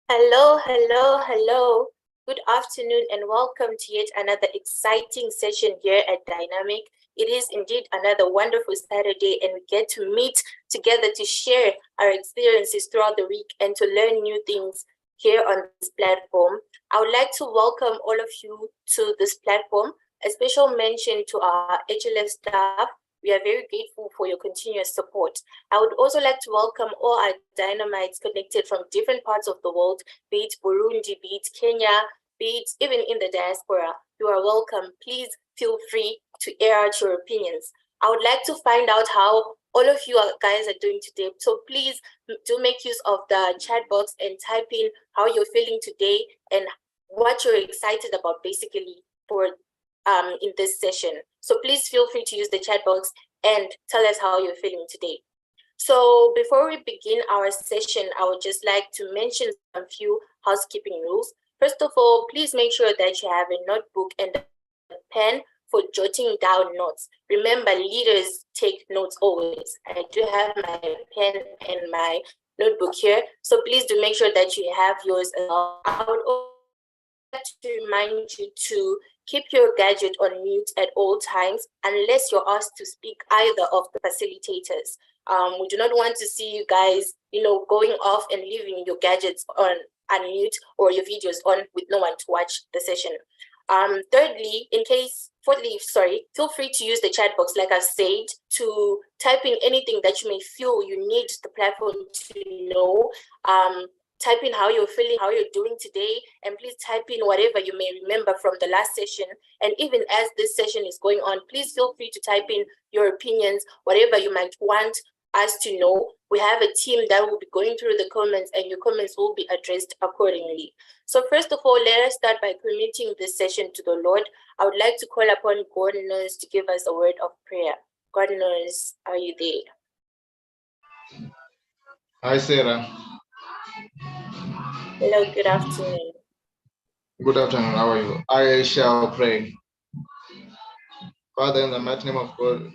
Hello, hello, hello. Good afternoon and welcome to yet another exciting session here at Dynamic. It is indeed another wonderful Saturday and we get to meet together to share our experiences throughout the week and to learn new things here on this platform. I would like to welcome all of you to this platform. A special mention to our HLF staff. We are very grateful for your continuous support. I would also like to welcome all our dynamites connected from different parts of the world, be it Burundi, be it Kenya, be it even in the diaspora. You are welcome. Please feel free to air out your opinions. I would like to find out how all of you guys are doing today. So please do make use of the chat box and type in how you're feeling today and what you're excited about basically for in this session. So please feel free to use the chat box and tell us how you're feeling today. So before we begin our session, I would just like to mention a few housekeeping rules. First of all, please make sure that you have a notebook and a pen for jotting down notes. Remember, leaders take notes always. I do have my pen and my notebook here, so please do make sure that you have yours as well. I would also like to remind you to keep your gadget on mute at all times unless you're asked to speak either of the facilitators. We do not want to see you guys, going off and leaving your gadgets on unmute or your videos on with no one to watch the session. Fourthly, feel free to use the chat box, like I've said, to type in anything that you may feel you need the platform to know. Type in how you're feeling, how you're doing today, and please type in whatever you may remember from the last session. And even as this session is going on, please feel free to type in your opinions, whatever you might want us to know. We have a team that will be going through the comments and your comments will be addressed accordingly. So first of all, let us start by committing this session to the Lord. I would like to call upon Gordoners to give us a word of prayer. Gordoners, are you there? Hi, Sarah. Hello, good afternoon. Good afternoon, how are you? I shall pray. Father, in the mighty name of God, in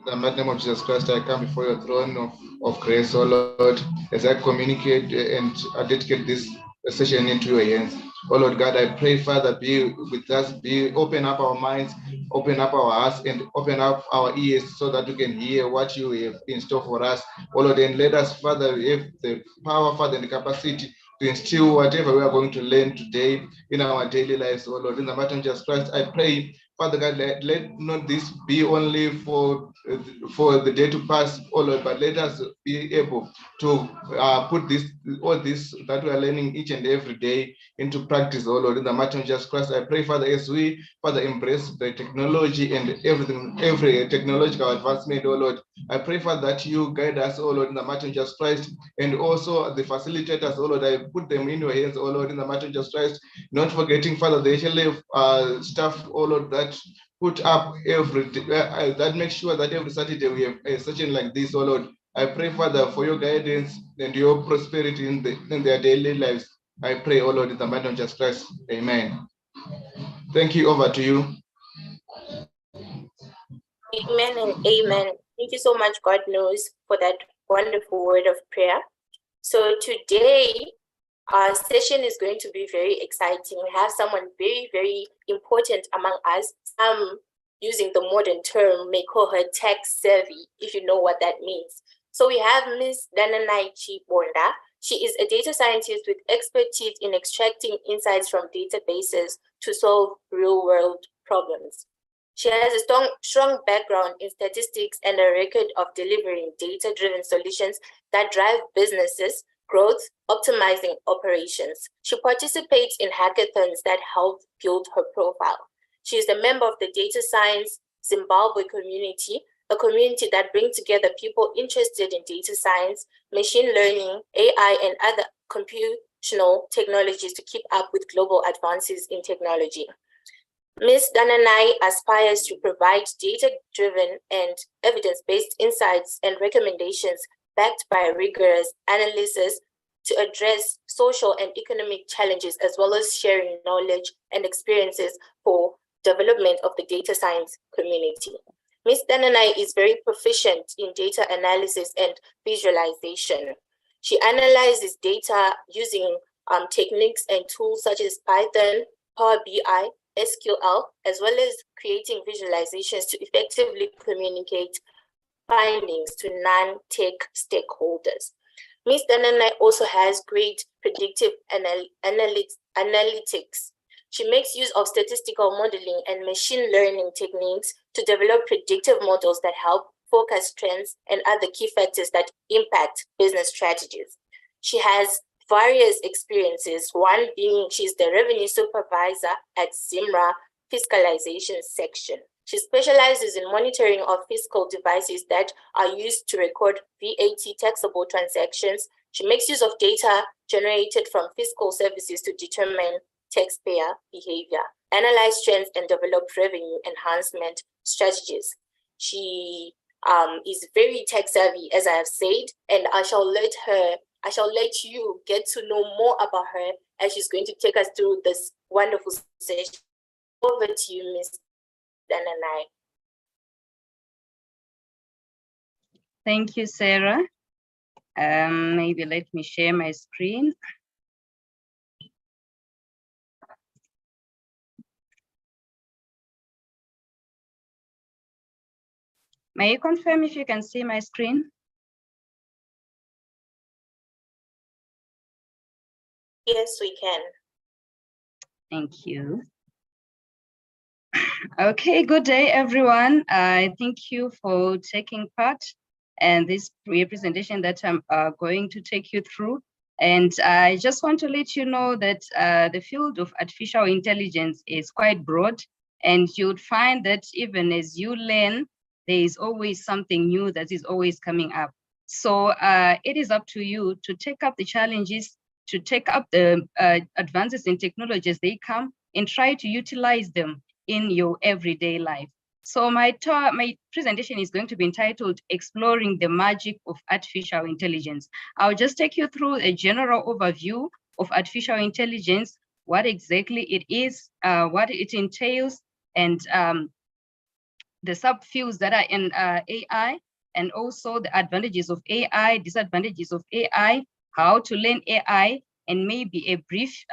the mighty name of Jesus Christ, I come before your throne of grace, O Lord, as I communicate and I dedicate this session into your hands. Oh Lord God, I pray, Father, be with us, open up our minds, open up our hearts, and open up our ears so that we can hear what you have in store for us. Oh Lord, and let us, Father, have the power, Father, and the capacity to instill whatever we are going to learn today in our daily lives. Oh Lord, in the mighty name of Jesus Christ, I pray, Father God, let not this be only for the day to pass, oh Lord, but let us be able to put all this that we are learning each and every day into practice, oh Lord, in the mighty name of Jesus Christ. I pray, Father, as we, Father, embrace the technology and every technological advancement, oh Lord, I pray, Father, that you guide us, oh Lord, in the mighty name of Jesus Christ, and also the facilitators, oh Lord, I put them in your hands, oh Lord, in the mighty name of Jesus Christ, not forgetting, Father, the HLF staff, oh Lord, that put up every that makes sure that every Saturday we have a session like this, oh Lord. I pray, Father, for your guidance and your prosperity in their daily lives. I pray, oh Lord, in the mighty name of Jesus Christ. Amen. Thank you. Over to you. Amen and amen. Thank you so much, God knows, for that wonderful word of prayer. So today, our session is going to be very exciting. We have someone very, very important among us. Some, using the modern term, may call her tech savvy, if you know what that means. So we have Ms. Dananai Bonda. She is a data scientist with expertise in extracting insights from databases to solve real-world problems. She has a strong background in statistics and a record of delivering data-driven solutions that drive businesses, growth, optimizing operations. She participates in hackathons that help build her profile. She is a member of the Data Science Zimbabwe community, a community that brings together people interested in data science, machine learning, AI, and other computational technologies to keep up with global advances in technology. Ms. Dananai aspires to provide data-driven and evidence-based insights and recommendations backed by rigorous analysis to address social and economic challenges, as well as sharing knowledge and experiences for development of the data science community. Ms. Dananai is very proficient in data analysis and visualization. She analyzes data using techniques and tools such as Python, Power BI, SQL, as well as creating visualizations to effectively communicate findings to non-tech stakeholders. Ms. Dananai also has great predictive analytics. She makes use of statistical modeling and machine learning techniques to develop predictive models that help forecast trends and other key factors that impact business strategies. She has various experiences, one being she's the revenue supervisor at Zimra Fiscalization Section. She specializes in monitoring of fiscal devices that are used to record VAT taxable transactions. She makes use of data generated from fiscal services to determine taxpayer behavior, analyze trends, and develop revenue enhancement strategies. She is very tech savvy, as I have said, and I shall let you get to know more about her as she's going to take us through this wonderful session. Over to you, Ms. Dananai. Thank you, Sarah. Maybe let me share my screen. May you confirm if you can see my screen? Yes, we can. Thank you. Okay, good day, everyone. Thank you for taking part in this presentation that I'm going to take you through. And I just want to let you know that the field of artificial intelligence is quite broad, and you'd find that even as you learn, there is always something new that is always coming up. So it is up to you to take up the challenges, to take up the advances in technologies they come, and try to utilize them in your everyday life. So my presentation is going to be entitled Exploring the Magic of Artificial Intelligence. I'll just take you through a general overview of artificial intelligence, what exactly it is, what it entails, and the subfields that are in AI, and also the advantages of AI, disadvantages of AI, how to learn AI, and maybe a brief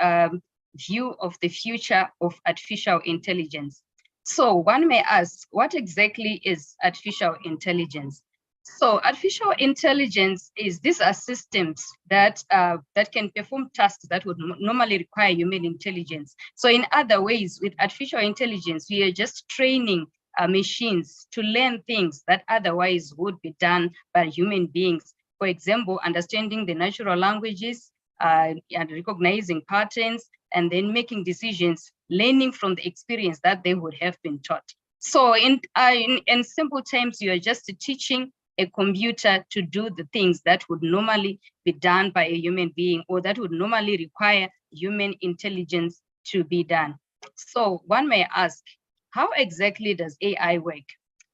view of the future of artificial intelligence. So one may ask, what exactly is artificial intelligence? So artificial intelligence is these are systems that can perform tasks that would normally require human intelligence. So in other ways, with artificial intelligence, we are just training machines to learn things that otherwise would be done by human beings. For example, understanding the natural languages, and recognizing patterns, and then making decisions, learning from the experience that they would have been taught. So in simple terms, you are just teaching a computer to do the things that would normally be done by a human being, or that would normally require human intelligence to be done. So one may ask, how exactly does AI work?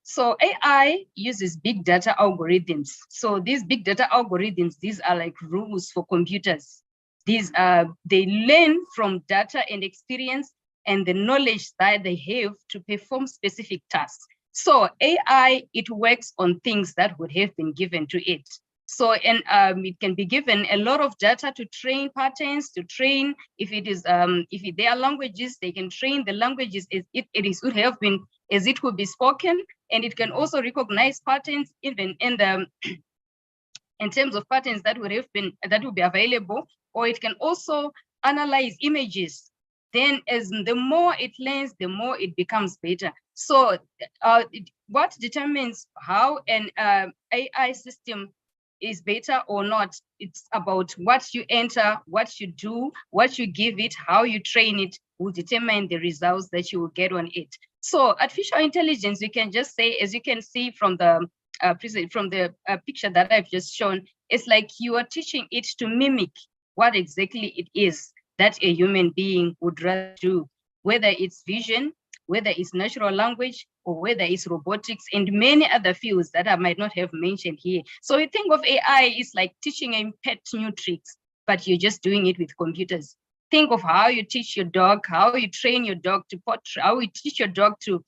So AI uses big data algorithms. So these big data algorithms, these are like rules for computers. These they learn from data and experience and the knowledge that they have to perform specific tasks. So AI, it works on things that would have been given to it. So it can be given a lot of data to train patterns, to train if they are languages, they can train the languages as it would have been, as it would be spoken, and it can also recognize patterns even in the in terms of patterns that would be available, or it can also analyze images. Then as the more it learns, the more it becomes better. So what determines how an AI system is better or not, it's about what you enter, what you do, what you give it, how you train it will determine the results that you will get on it. So artificial intelligence, we can just say, as you can see from the picture that I've just shown, it's like you are teaching it to mimic what exactly it is that a human being would rather do, whether it's vision, whether it's natural language, or whether it's robotics and many other fields that I might not have mentioned here. So we think of AI is like teaching a pet new tricks, but you're just doing it with computers. Think of how you teach your dog, how you train your dog to pot, how you teach your dog to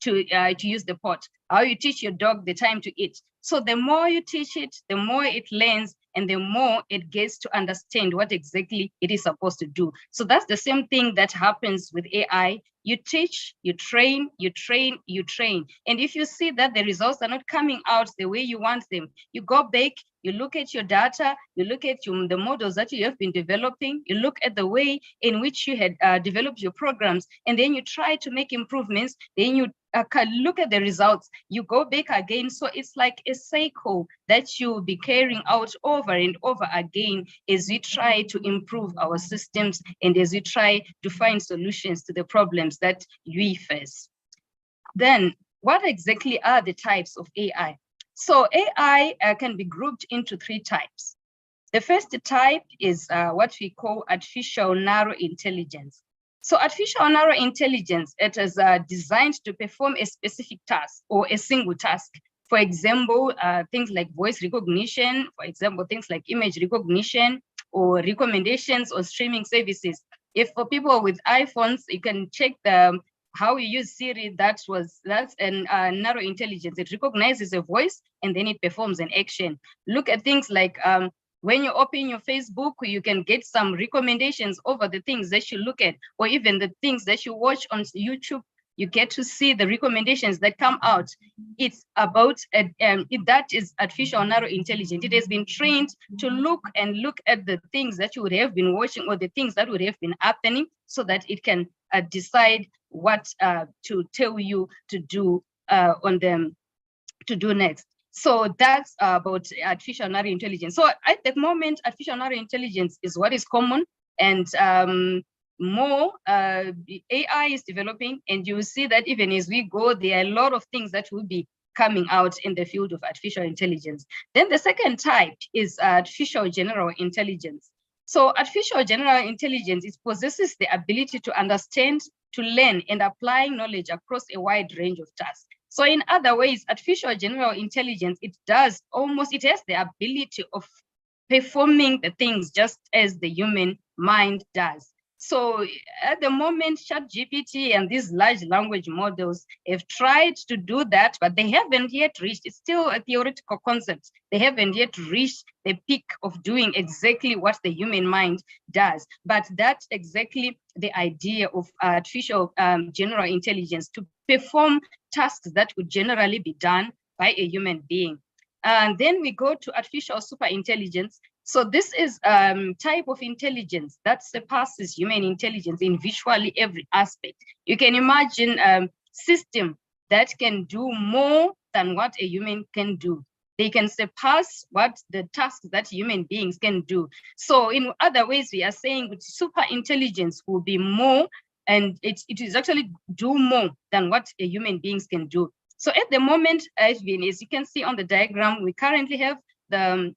use the pot, how you teach your dog the time to eat. So the more you teach it, the more it learns, and the more it gets to understand what exactly it is supposed to do. So that's the same thing that happens with AI. You teach, you train, you train, you train. And if you see that the results are not coming out the way you want them, you go back, you look at your data, you look at the models that you have been developing, you look at the way in which you had developed your programs, and then you try to make improvements, then you look at the results, you go back again. So it's like a cycle that you'll be carrying out over and over again as we try to improve our systems and as we try to find solutions to the problems that we face. Then, what exactly are the types of AI? So AI can be grouped into 3 types. The first type is what we call artificial narrow intelligence. So artificial narrow intelligence, it is designed to perform a specific task or a single task. For example, things like voice recognition, for example, things like image recognition or recommendations or streaming services. If for people with iPhones, you can check how you use Siri, that's an narrow intelligence. It recognizes a voice and then it performs an action. Look at things like when you open your Facebook, you can get some recommendations over the things that you look at, or even the things that you watch on YouTube. You get to see the recommendations that come out. It's about, that is artificial narrow intelligence. It has been trained to look at the things that you would have been watching or the things that would have been happening so that it can decide what to tell you to do to do next. So that's about artificial narrow intelligence. So at the moment, artificial narrow intelligence is what is common, and more AI is developing, and you will see that even as we go, there are a lot of things that will be coming out in the field of artificial intelligence. Then the second type is artificial general intelligence. So artificial general intelligence, it possesses the ability to understand, to learn, and apply knowledge across a wide range of tasks. So in other ways, artificial general intelligence, it has the ability of performing the things just as the human mind does. So at the moment, ChatGPT and these large language models have tried to do that, but they haven't yet reached, it's still a theoretical concept. They haven't yet reached the peak of doing exactly what the human mind does. But that's exactly the idea of artificial general intelligence, to perform tasks that would generally be done by a human being. And then we go to artificial super intelligence. So this is type of intelligence that surpasses human intelligence in virtually every aspect. You can imagine a system that can do more than what a human can do. They can surpass what the tasks that human beings can do. So in other ways, we are saying with super intelligence will be more, and it is actually do more than what a human beings can do. So at the moment, as you can see on the diagram, we currently have the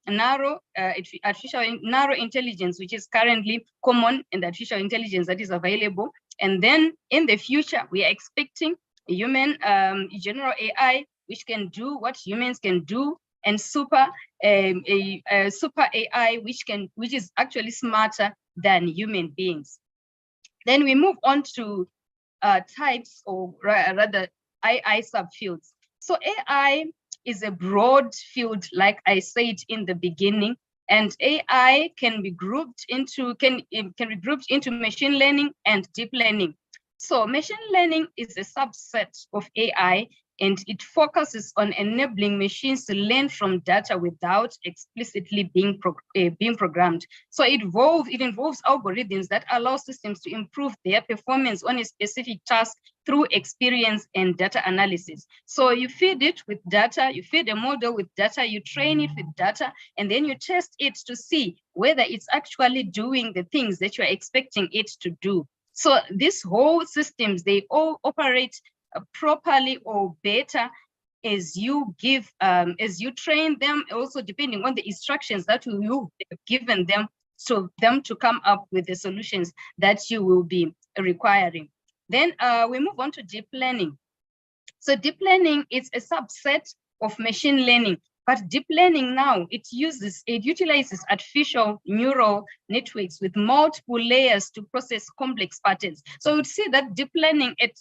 artificial narrow intelligence, which is currently common, and the artificial intelligence that is available. And then in the future, we are expecting a human general AI, which can do what humans can do, and super AI, which is actually smarter than human beings. Then we move on to types, or rather AI subfields. So AI is a broad field, like I said in the beginning, and AI can be grouped into machine learning and deep learning. So machine learning is a subset of AI, and it focuses on enabling machines to learn from data without explicitly being programmed. So it involves algorithms that allow systems to improve their performance on a specific task through experience and data analysis. So you feed it with data, you feed a model with data, you train it with data, and then you test it to see whether it's actually doing the things that you're expecting it to do. So these whole systems, they all operate properly or better as you train them, also depending on the instructions that you have given them, so them to come up with the solutions that you will be requiring. Then we move on to deep learning. So deep learning is a subset of machine learning, but deep learning now, it utilizes artificial neural networks with multiple layers to process complex patterns. So you'd see that deep learning, it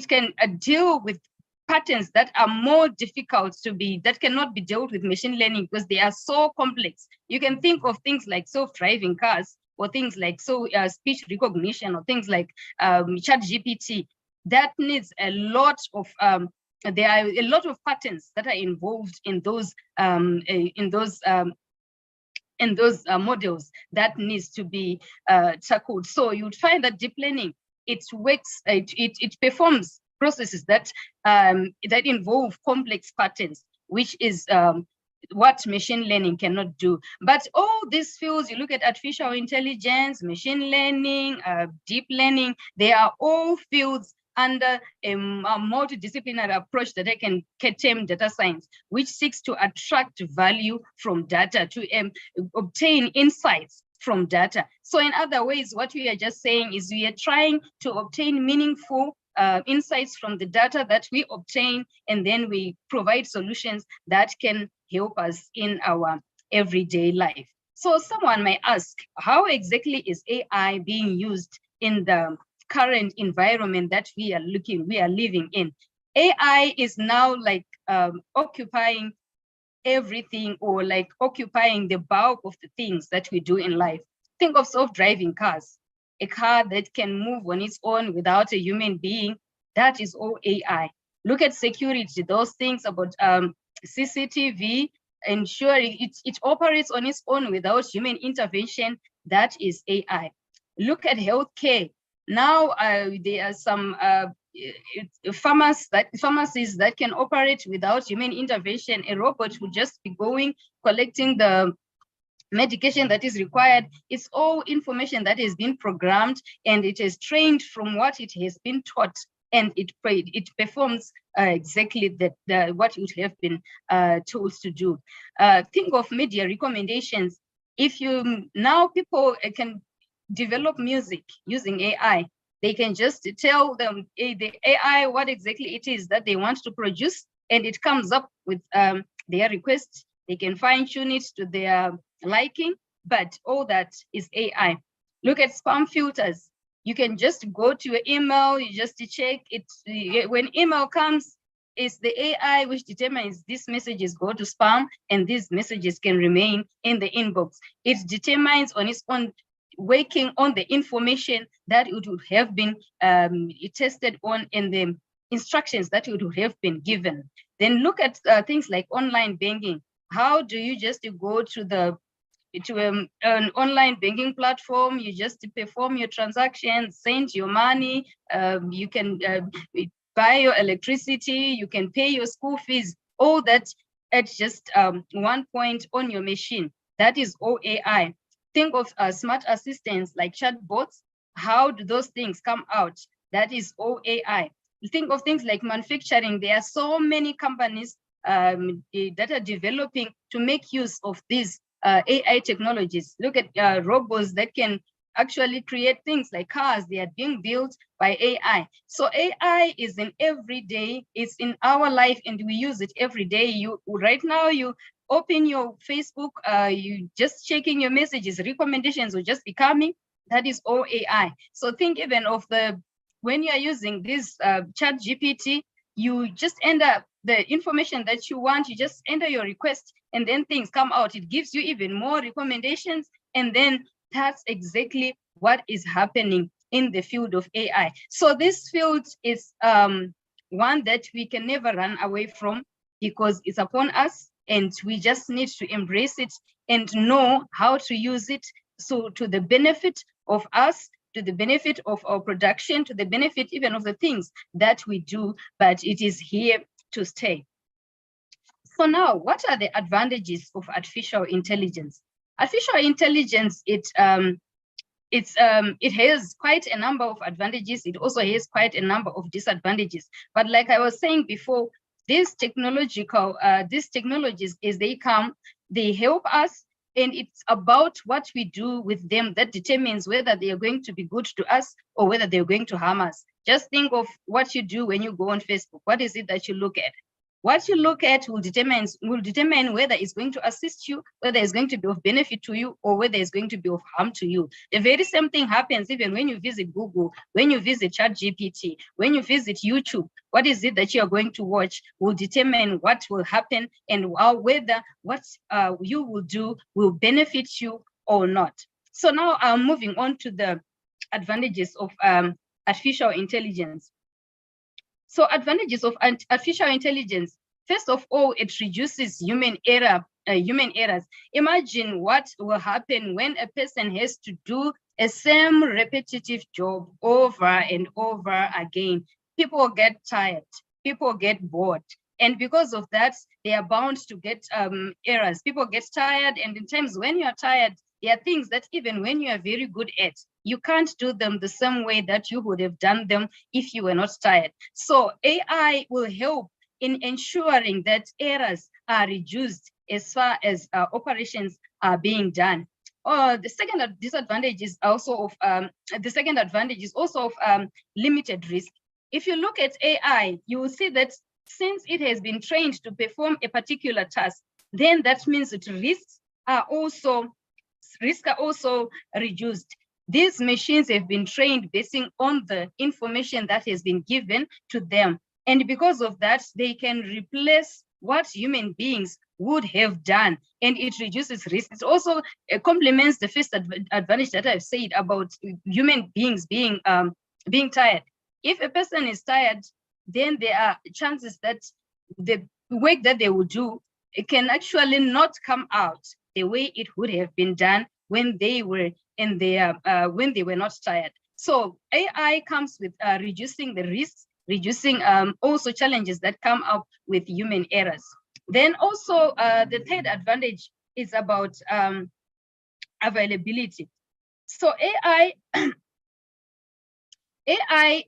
can deal with patterns that are more difficult that cannot be dealt with machine learning because they are so complex. You can think of things like self-driving cars, or things like speech recognition, or things like ChatGPT. That needs a lot of there are a lot of patterns that are involved in those models that needs to be tackled. So you'd find that deep learning, it performs processes that involve complex patterns, which is what machine learning cannot do. But all these fields, you look at artificial intelligence, machine learning, deep learning, they are all fields under a multidisciplinary approach that I can term data science, which seeks to attract value from data, to obtain insights from data. So in other ways, what we are just saying is we are trying to obtain meaningful insights from the data that we obtain, and then we provide solutions that can help us in our everyday life. So someone might ask, how exactly is AI being used in the current environment that we are living in? AI is now like occupying everything, or like occupying the bulk of the things that we do in life. Think of self-driving cars, a car that can move on its own without a human being. That is all AI. Look at security, those things about CCTV, ensuring it operates on its own without human intervention. That is AI. Look at healthcare. Now there are some pharmacies that can operate without human intervention. A robot would just be going, collecting the medication that is required. It's all information that has been programmed, and it is trained from what it has been taught, and it performs exactly what it would have been told to do. Think of media recommendations. If now people can develop music using AI. They can just tell them the AI what exactly it is that they want to produce, and it comes up with their requests. They can fine tune it to their liking, but all that is AI. Look at spam filters. You can just go to your email, you just check it. When email comes, it's the AI which determines these messages go to spam and these messages can remain in the inbox. It determines on its own, working on the information that it would have been tested on in the instructions that it would have been given. Then look at things like online banking. How do you just go to an online banking platform, you just perform your transactions, send your money, you can buy your electricity, you can pay your school fees, all that at just one point on your machine. That is all AI. Think of smart assistants like chatbots. How do those things come out? That is all AI. Think of things like manufacturing. There are so many companies that are developing to make use of these AI technologies. Look at robots that can actually create things like cars. They are being built by AI. So AI is in every day. It's in our life, and we use it every day. Right now, you open your Facebook, you just checking your messages, recommendations will just be coming. That is all AI. So think even of when you are using this ChatGPT, you just enter the information that you want, you just enter your request, and then things come out. It gives you even more recommendations, and then that's exactly what is happening in the field of AI. So this field is one that we can never run away from, because it's upon us, and we just need to embrace it and know how to use it, so to the benefit of us, to the benefit of our production, to the benefit even of the things that we do, but it is here to stay. So now, what are the advantages of artificial intelligence? Artificial intelligence, it has quite a number of advantages. It also has quite a number of disadvantages. But like I was saying before, these technologies, as they come, they help us, and it's about what we do with them that determines whether they are going to be good to us or whether they're going to harm us. Just think of what you do when you go on Facebook. What is it that you look at? What you look at will determine whether it's going to assist you, whether it's going to be of benefit to you, or whether it's going to be of harm to you. The very same thing happens even when you visit Google, when you visit ChatGPT, when you visit YouTube. What is it that you are going to watch will determine what will happen and whether what you will do will benefit you or not. So now I'm moving on to the advantages of artificial intelligence. So advantages of artificial intelligence. First of all, it reduces human errors. Imagine what will happen when a person has to do a same repetitive job over and over again. People get tired, people get bored. And because of that, they are bound to get errors. People get tired, and in times when you're tired, there are things that even when you are very good at, you can't do them the same way that you would have done them if you were not tired. So AI will help in ensuring that errors are reduced as far as operations are being done. The second disadvantage is also of limited risk. If you look at AI, you will see that since it has been trained to perform a particular task, then that means that risks are also reduced. These machines have been trained based on the information that has been given to them. And because of that, they can replace what human beings would have done, and it reduces risk. It also complements the first advantage that I've said about human beings being tired. If a person is tired, then there are chances that the work that they will do, it can actually not come out the way it would have been done when they were when they were not tired. So AI comes with reducing the risks, reducing also challenges that come up with human errors. Then also the third advantage is about availability. So AI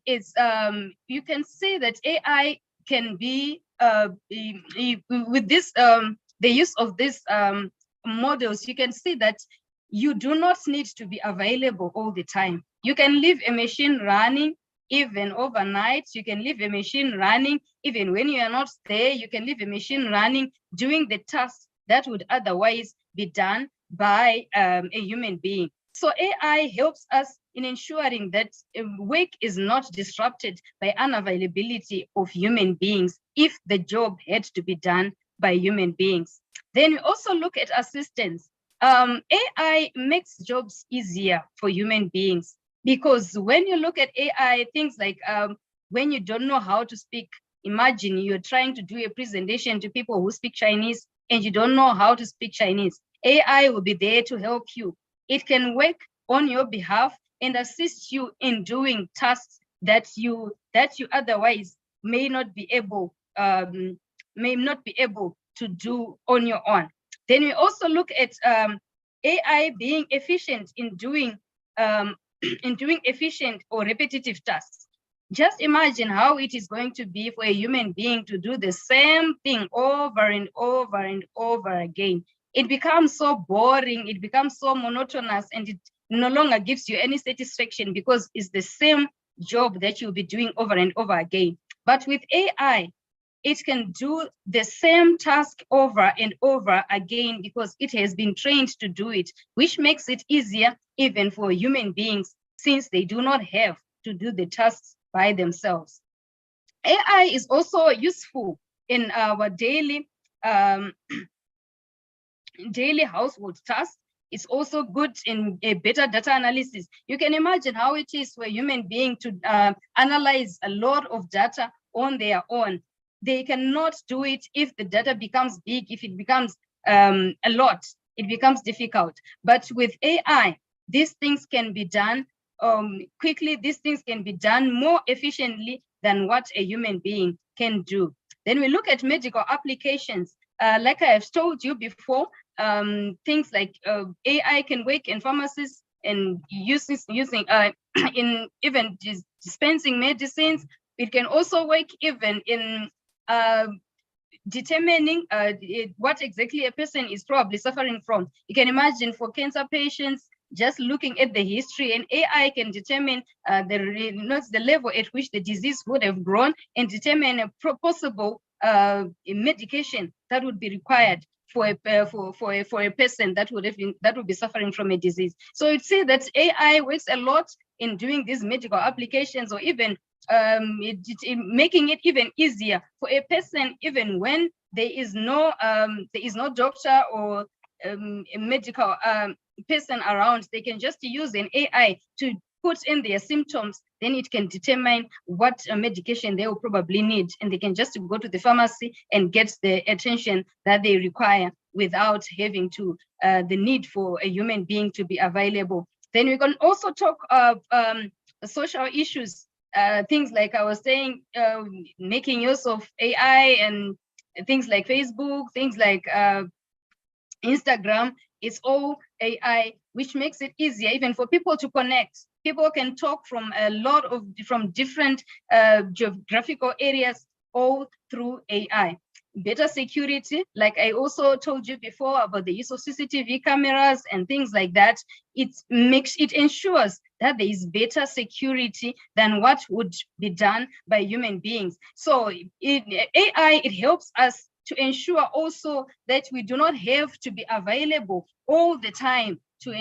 is, you can say that AI can be, with this, the use of these models, you can see that you do not need to be available all the time. You can leave a machine running even overnight. You can leave a machine running even when you are not there. You can leave a machine running doing the tasks that would otherwise be done by a human being. So AI helps us in ensuring that work is not disrupted by unavailability of human beings if the job had to be done by human beings. Then we also look at assistance. AI makes jobs easier for human beings, because when you look at AI, things like when you don't know how to speak, imagine you're trying to do a presentation to people who speak Chinese and you don't know how to speak Chinese. AI will be there to help you. It can work on your behalf and assist you in doing tasks that you otherwise may not be able to do on your own. Then we also look at AI being efficient in doing efficient or repetitive tasks. Just imagine how it is going to be for a human being to do the same thing over and over and over again. It becomes so boring, it becomes so monotonous, and it no longer gives you any satisfaction because it's the same job that you'll be doing over and over again. But with AI, it can do the same task over and over again because it has been trained to do it, which makes it easier even for human beings since they do not have to do the tasks by themselves. AI is also useful in our daily household tasks. It's also good in a better data analysis. You can imagine how it is for a human being to analyze a lot of data on their own. They cannot do it if the data becomes big, if it becomes a lot, it becomes difficult. But with AI, these things can be done quickly. These things can be done more efficiently than what a human being can do. Then we look at medical applications. Like I have told you before, things like AI can work in pharmacies and using in even dispensing medicines. It can also work even in determining what exactly a person is probably suffering from. You can imagine for cancer patients, just looking at the history, and AI can determine the level at which the disease would have grown and determine a possible medication that would be required for a person that would be suffering from a disease. So you'd say that AI works a lot in doing these medical applications, or even making it even easier for a person, even when there is no doctor or a medical person around. They can just use an AI to put in their symptoms, then it can determine what medication they will probably need, and they can just go to the pharmacy and get the attention that they require without having to the need for a human being to be available. Then we can also talk of social issues, things like I was saying, making use of AI and things like Facebook, things like Instagram. It's all AI, which makes it easier even for people to connect. People can talk from different geographical areas, all through AI. Better security, like I also told you before about the use of CCTV cameras and things like that. It ensures that there is better security than what would be done by human beings. So AI, it helps us to ensure also that we do not have to be available all the time to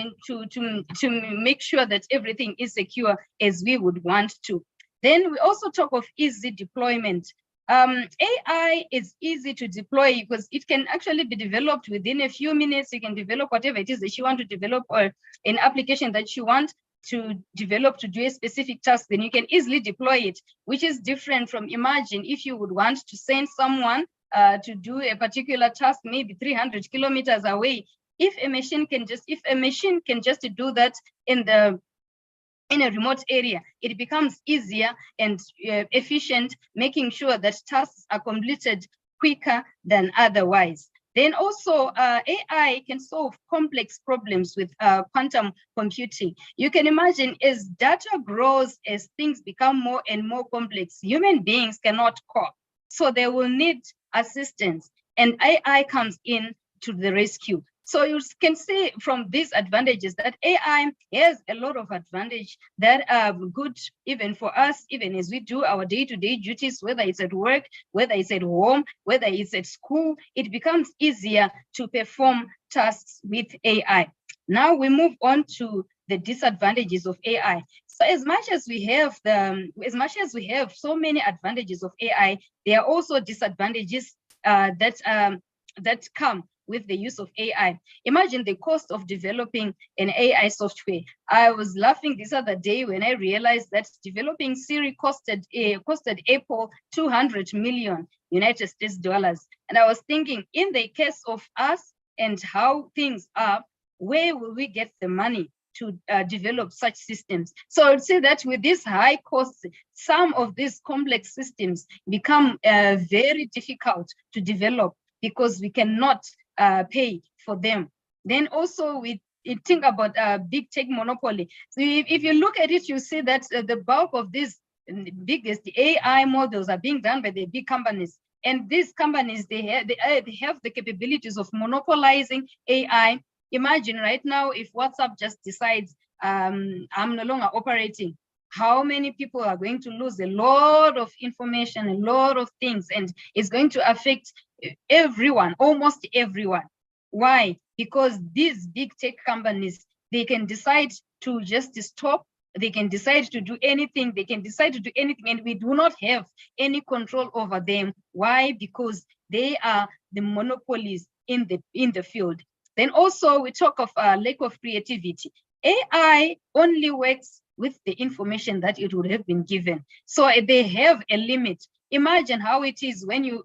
make sure that everything is secure as we would want to. Then we also talk of easy deployment. AI is easy to deploy because it can actually be developed within a few minutes. You can develop whatever it is that you want to develop, or an application that you want to develop to do a specific task, then you can easily deploy it, which is different from, imagine if you would want to send someone to do a particular task, maybe 300 kilometers away. If a machine can just do that in a remote area, it becomes easier and efficient, making sure that tasks are completed quicker than otherwise. Then also AI can solve complex problems with quantum computing. You can imagine, as data grows, as things become more and more complex, human beings cannot cope. So they will need assistance, and AI comes in to the rescue. So you can see from these advantages that AI has a lot of advantage that are good even for us, even as we do our day-to-day duties, whether it's at work, whether it's at home, whether it's at school. It becomes easier to perform tasks with AI. Now we move on to the disadvantages of AI. So as much as we have so many advantages of AI, there are also disadvantages that come with the use of AI. Imagine the cost of developing an AI software. I was laughing this other day when I realized that developing Siri costed Apple $200 million United States dollars. And I was thinking, in the case of us and how things are, where will we get the money to develop such systems? So I would say that with these high costs, some of these complex systems become very difficult to develop because we cannot pay for them. Then also we think about big tech monopoly. So if you look at it, you see that the bulk of these biggest AI models are being done by the big companies. And these companies, they have the capabilities of monopolizing AI. Imagine right now, if WhatsApp just decides, I'm no longer operating, how many people are going to lose a lot of information, a lot of things, and it's going to affect everyone, almost everyone. Why? Because these big tech companies, they can decide to just stop, they can decide to do anything, and we do not have any control over them. Why? Because they are the monopolies in the field. Then also we talk of lack of creativity. AI only works with the information that it would have been given. So they have a limit. Imagine how it is when you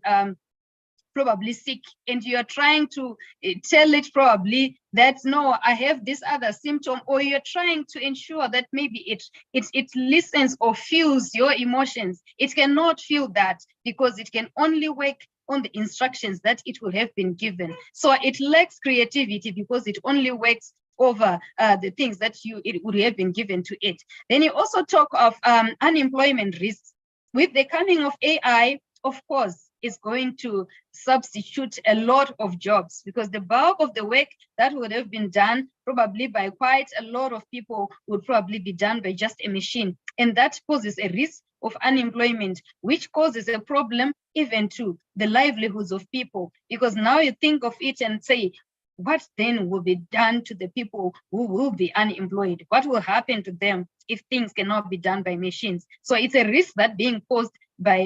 probably sick and you are trying to tell it probably that, no, I have this other symptom, or you're trying to ensure that maybe it listens or feels your emotions. It cannot feel that because it can only work on the instructions that it will have been given. So it lacks creativity because it only works over the things that it would have been given to it. Then you also talk of unemployment risks. With the coming of AI, of course, is going to substitute a lot of jobs, because the bulk of the work that would have been done probably by quite a lot of people would probably be done by just a machine. And that poses a risk of unemployment, which causes a problem even to the livelihoods of people. Because now you think of it and say, what then will be done to the people who will be unemployed? What will happen to them if things cannot be done by machines? So it's a risk that being posed by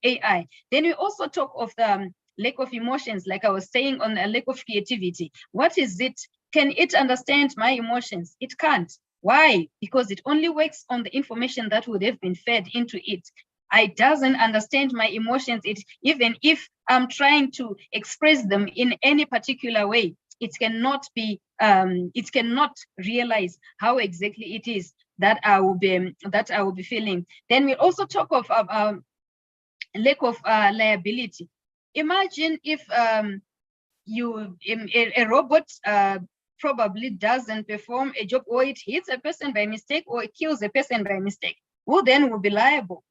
AI. Then we also talk of the lack of emotions, like I was saying, on a lack of creativity. What is it? Can it understand my emotions? It can't. Why? Because it only works on the information that would have been fed into it. It doesn't understand my emotions. Even if I'm trying to express them in any particular way, it cannot realize how exactly it is that I will be feeling. Then we also talk of lack of liability. Imagine if a robot probably doesn't perform a job, or it hits a person by mistake, or it kills a person by mistake. Who then will be liable?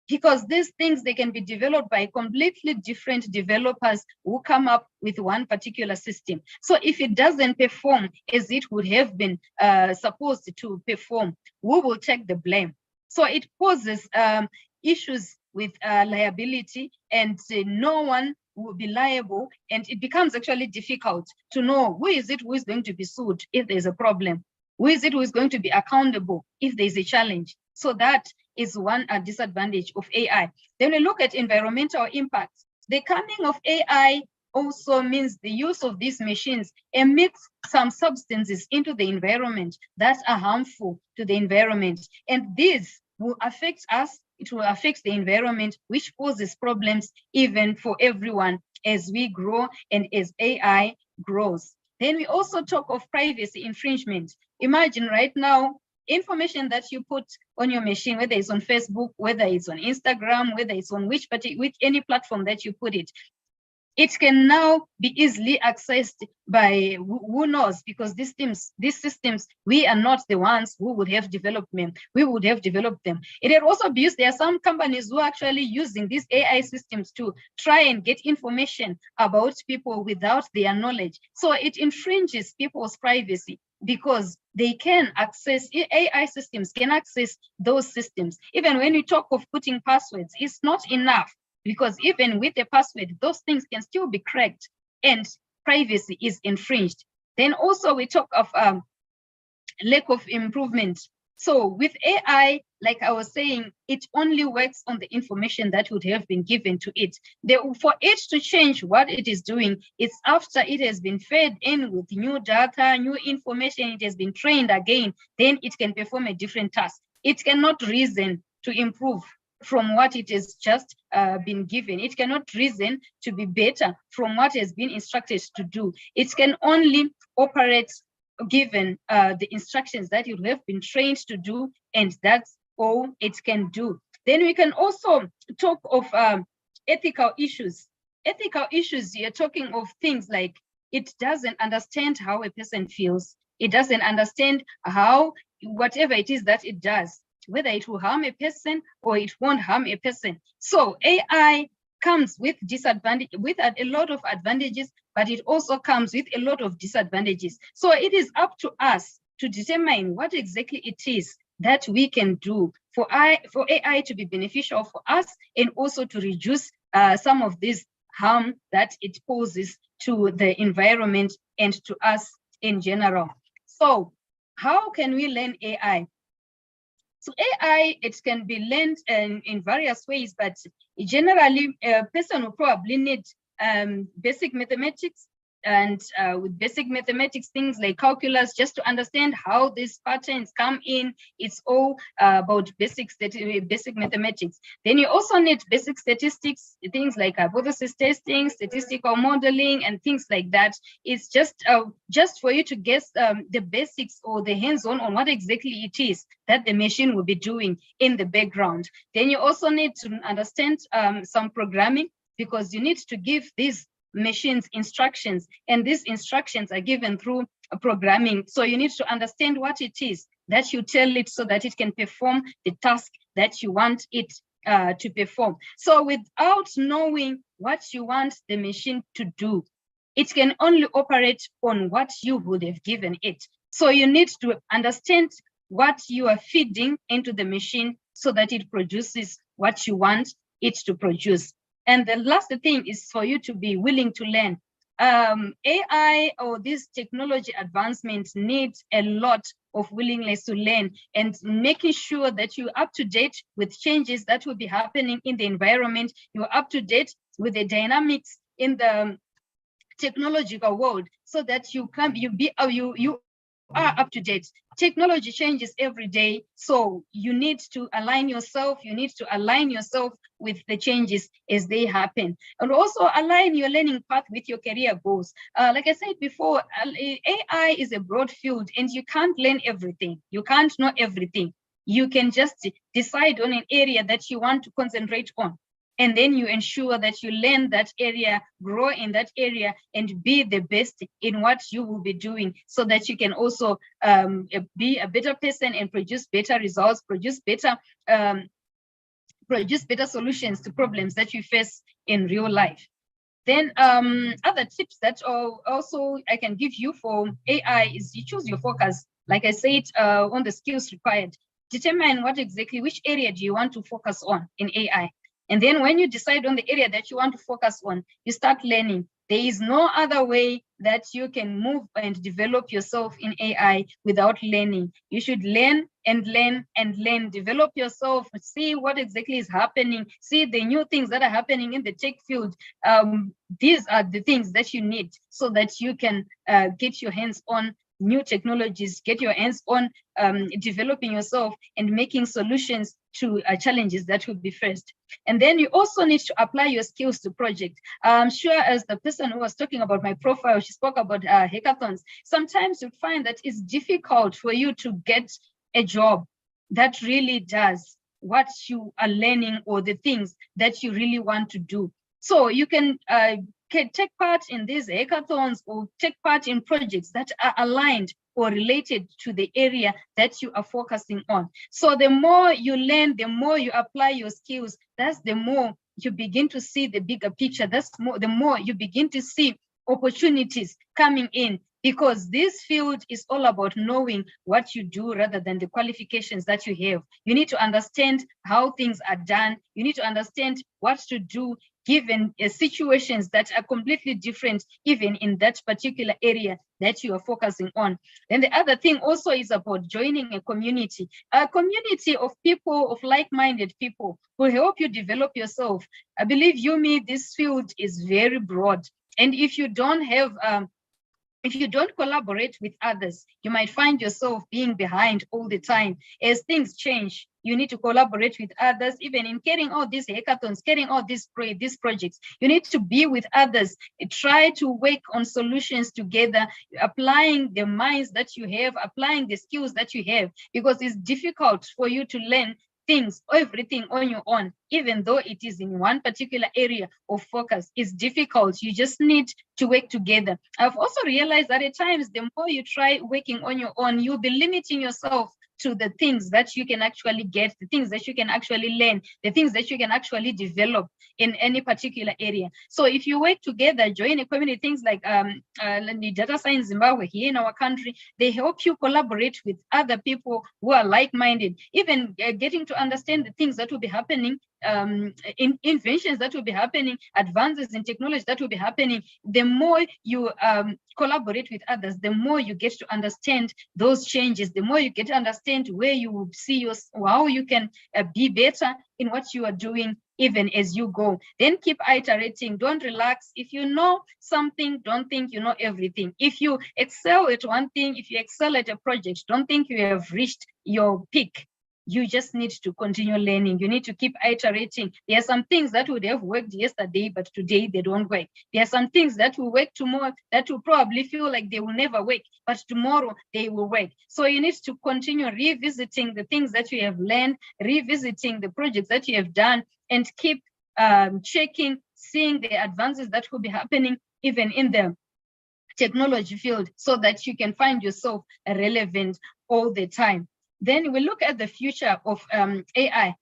Because these things, they can be developed by completely different developers who come up with one particular system. So if it doesn't perform as it would have been supposed to perform, who will take the blame? So it poses issues with liability, and no one will be liable, and it becomes actually difficult to know who is going to be sued if there's a problem, who is going to be accountable if there's a challenge. So that is one disadvantage of AI. Then we look at environmental impacts. The coming of AI also means the use of these machines emits some substances into the environment that are harmful to the environment. And this will affect us. It will affect the environment, which poses problems even for everyone as we grow and as AI grows. Then we also talk of privacy infringement. Imagine right now, information that you put on your machine, whether it's on Facebook, whether it's on Instagram, whether it's on with any platform that you put it, it can now be easily accessed by who knows, because these systems, we are not the ones who would have developed them. We would have developed them. It had also be used. There are some companies who are actually using these AI systems to try and get information about people without their knowledge. So it infringes people's privacy, because they can access, AI systems can access those systems. Even when you talk of putting passwords, it's not enough, because even with a password, those things can still be cracked and privacy is infringed. Then also we talk of lack of improvement. So with AI, like I was saying, it only works on the information that would have been given to it. For it to change what it is doing, it's after it has been fed in with new data, new information, it has been trained again, then it can perform a different task. It cannot reason to improve from what it has just been given. It cannot reason to be better from what has been instructed to do. It can only operate given the instructions that you have been trained to do, and that's all it can do. Then we can also talk of ethical issues. Ethical issues, you're talking of things like it doesn't understand how a person feels. It doesn't understand how whatever it is that it does, whether it will harm a person or it won't harm a person. So AI comes with a lot of advantages, but it also comes with a lot of disadvantages. So it is up to us to determine what exactly it is that we can do for AI to be beneficial for us, and also to reduce some of this harm that it poses to the environment and to us in general. So how can we learn AI? So AI, it can be learned in various ways, but generally a person will probably need basic mathematics, and with basic mathematics, things like calculus, just to understand how these patterns come in. It's all about basic mathematics. Then you also need basic statistics, things like hypothesis testing, statistical modeling, and things like that. It's just for you to guess the basics or the hands-on on what exactly it is that the machine will be doing in the background. Then you also need to understand some programming, because you need to give these machines instructions, and these instructions are given through programming. So you need to understand what it is that you tell it so that it can perform the task that you want it to perform. So without knowing what you want the machine to do, it can only operate on what you would have given it. So you need to understand what you are feeding into the machine so that it produces what you want it to produce. And the last thing is for you to be willing to learn. AI or this technology advancements need a lot of willingness to learn and making sure that you're up to date with changes that will be happening in the environment. You're up to date with the dynamics in the technological world, so that you are up to date. Technology changes every day, so you need to align yourself. You need to align yourself with the changes as they happen, and also align your learning path with your career goals. Like I said before, AI is a broad field, and you can't learn everything. You can't know everything. You can just decide on an area that you want to concentrate on, and then you ensure that you learn that area, grow in that area, and be the best in what you will be doing, so that you can also be a better person and produce better results, produce better solutions to problems that you face in real life. Then other tips that also I can give you for AI is you choose your focus. Like I said, on the skills required, determine which area do you want to focus on in AI. And then when you decide on the area that you want to focus on, you start learning. There is no other way that you can move and develop yourself in AI without learning. You should learn and learn and learn, develop yourself, see what exactly is happening, see the new things that are happening in the tech field. These are the things that you need so that you can get your hands on new technologies, get your hands on developing yourself and making solutions to challenges that will be faced. And then you also need to apply your skills to project. I'm sure as the person who was talking about my profile, she spoke about hackathons. Sometimes you find that it's difficult for you to get a job that really does what you are learning or the things that you really want to do. So you can take part in these hackathons or take part in projects that are aligned or related to the area that you are focusing on. So the more you learn, the more you apply your skills, that's the more you begin to see the bigger picture. The more you begin to see opportunities coming in, because this field is all about knowing what you do rather than the qualifications that you have. You need to understand how things are done. You need to understand what to do given situations that are completely different, even in that particular area that you are focusing on. Then the other thing also is about joining a community of people, of like-minded people who help you develop yourself. I believe this field is very broad. And if you don't collaborate with others, you might find yourself being behind all the time. As things change, you need to collaborate with others, even in carrying out these hackathons, carrying out these projects. You need to be with others, try to work on solutions together, applying the minds that you have, applying the skills that you have, because it's difficult for you to learn everything on your own, even though it is in one particular area of focus. It's difficult. You just need to work together. I've also realized that at times, the more you try working on your own, you'll be limiting yourself to the things that you can actually get, the things that you can actually learn, the things that you can actually develop in any particular area. So if you work together, join a community, things like the Data Science Zimbabwe here in our country, they help you collaborate with other people who are like-minded, even getting to understand the things that will be happening, inventions that will be happening, advances in technology that will be happening. The more you collaborate with others, the more you get to understand those changes, the more you get to understand where you will see how you can be better in what you are doing, even as you go. Then keep iterating, don't relax. If you know something, don't think you know everything. If you excel at one thing, if you excel at a project, don't think you have reached your peak. You just need to continue learning. You need to keep iterating. There are some things that would have worked yesterday, but today they don't work. There are some things that will work tomorrow that will probably feel like they will never work, but tomorrow they will work. So you need to continue revisiting the things that you have learned, revisiting the projects that you have done, and keep checking, seeing the advances that will be happening even in the technology field, so that you can find yourself relevant all the time. Then we look at the future of AI.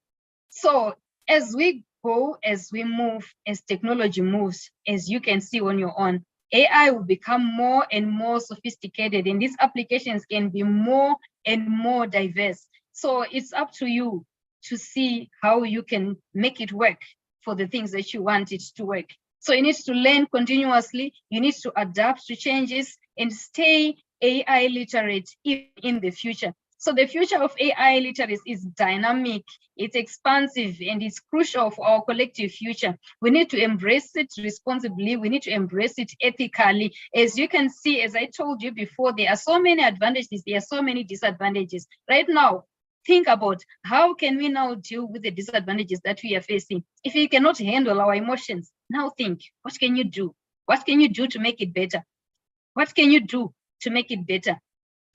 So as we go, as we move, as technology moves, as you can see on your own, AI will become more and more sophisticated, and these applications can be more and more diverse. So it's up to you to see how you can make it work for the things that you want it to work. So you need to learn continuously, you need to adapt to changes and stay AI literate in the future. So the future of AI literacy is dynamic, it's expansive, and it's crucial for our collective future. We need to embrace it responsibly. We need to embrace it ethically. As you can see, as I told you before, there are so many advantages, there are so many disadvantages. Right now, think about how can we now deal with the disadvantages that we are facing. If you cannot handle our emotions, now think, what can you do? What can you do to make it better? What can you do to make it better?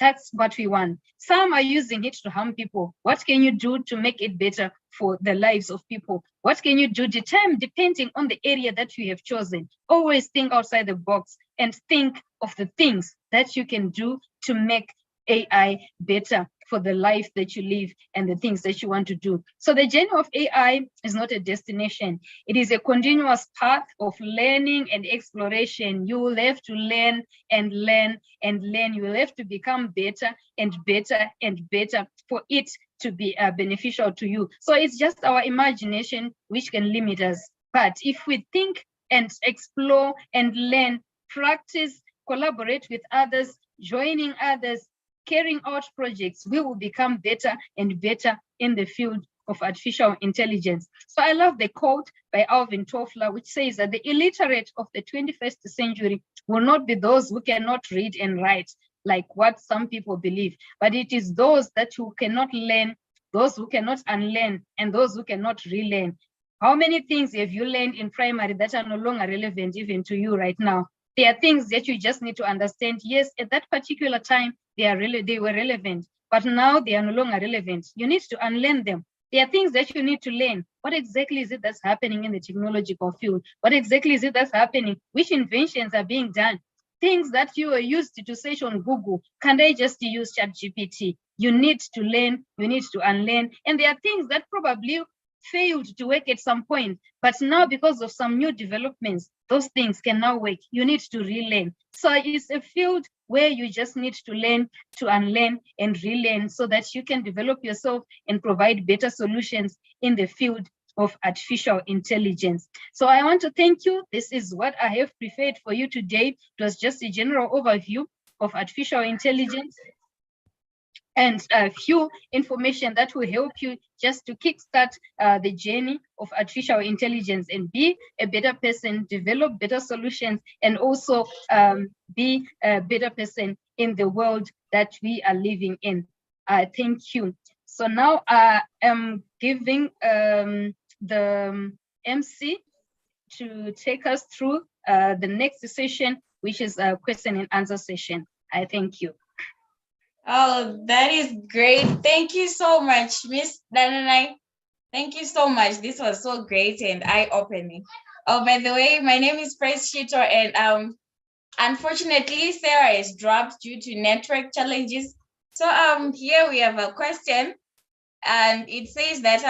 That's what we want. Some are using it to harm people. What can you do to make it better for the lives of people? What can you do depending on the area that you have chosen? Always think outside the box and think of the things that you can do to make AI better for the life that you live and the things that you want to do. So the journey of AI is not a destination. It is a continuous path of learning and exploration. You will have to learn and learn and learn. You will have to become better and better and better for it to be beneficial to you. So it's just our imagination which can limit us. But if we think and explore and learn, practice, collaborate with others, joining others, carrying out projects, we will become better and better in the field of artificial intelligence. So I love the quote by Alvin Toffler, which says that the illiterate of the 21st century will not be those who cannot read and write, like what some people believe, but it is those that who cannot learn, those who cannot unlearn, and those who cannot relearn. How many things have you learned in primary that are no longer relevant even to you right now? There are things that you just need to understand. Yes, at that particular time, they were relevant, but now they are no longer relevant. You need to unlearn them. There are things that you need to learn. What exactly is it that's happening in the technological field? What exactly is it that's happening? Which inventions are being done? Things that you are used to search on Google, can they just use ChatGPT? You need to learn, you need to unlearn. And there are things that probably failed to work at some point, but now because of some new developments, those things can now work. You need to relearn. So it's a field where you just need to learn, to unlearn and relearn so that you can develop yourself and provide better solutions in the field of artificial intelligence. So I want to thank you. This is what I have prepared for you today. It was just a general overview of artificial intelligence and a few information that will help you just to kickstart the journey of artificial intelligence and be a better person, develop better solutions, and also be a better person in the world that we are living in. Thank you. So now I am giving the MC to take us through the next session, which is a question and answer session. I thank you. Oh, that is great. Thank you so much, Miss Dananai. Thank you so much. This was so great and eye-opening. Oh, by the way, my name is Praise Shito, and unfortunately, Sarah is dropped due to network challenges. So here we have a question, and it says that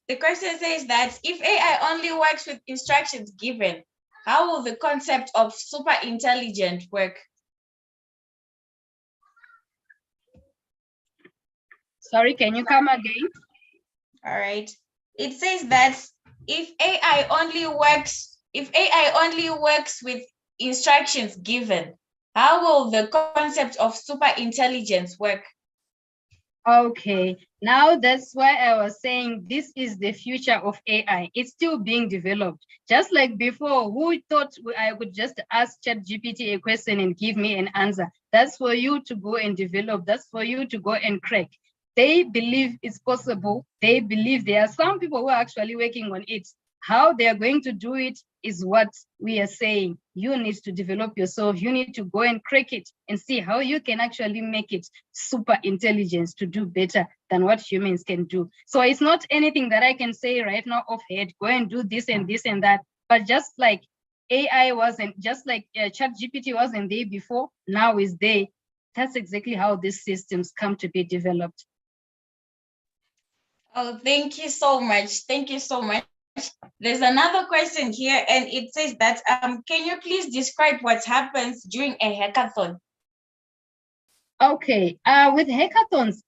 the question says that if AI only works with instructions given, how will the concept of super intelligent work? Sorry, can you come again? All right. It says that if AI only works with instructions given, how will the concept of super intelligence work? Okay, now that's why I was saying this is the future of AI. It's still being developed. Just like before, who thought I could just ask ChatGPT a question and give me an answer? That's for you to go and develop. That's for you to go and crack. They believe it's possible. They believe there are some people who are actually working on it. How they are going to do it is what we are saying. You need to develop yourself. You need to go and crack it and see how you can actually make it super intelligence to do better than what humans can do. So it's not anything that I can say right now off head, go and do this and this and that. But just like AI wasn't, just like ChatGPT wasn't there before, now is there. That's exactly how these systems come to be developed. Oh, thank you so much. Thank you so much. There's another question here, and it says that can you please describe what happens during a hackathon? Okay, with hackathons,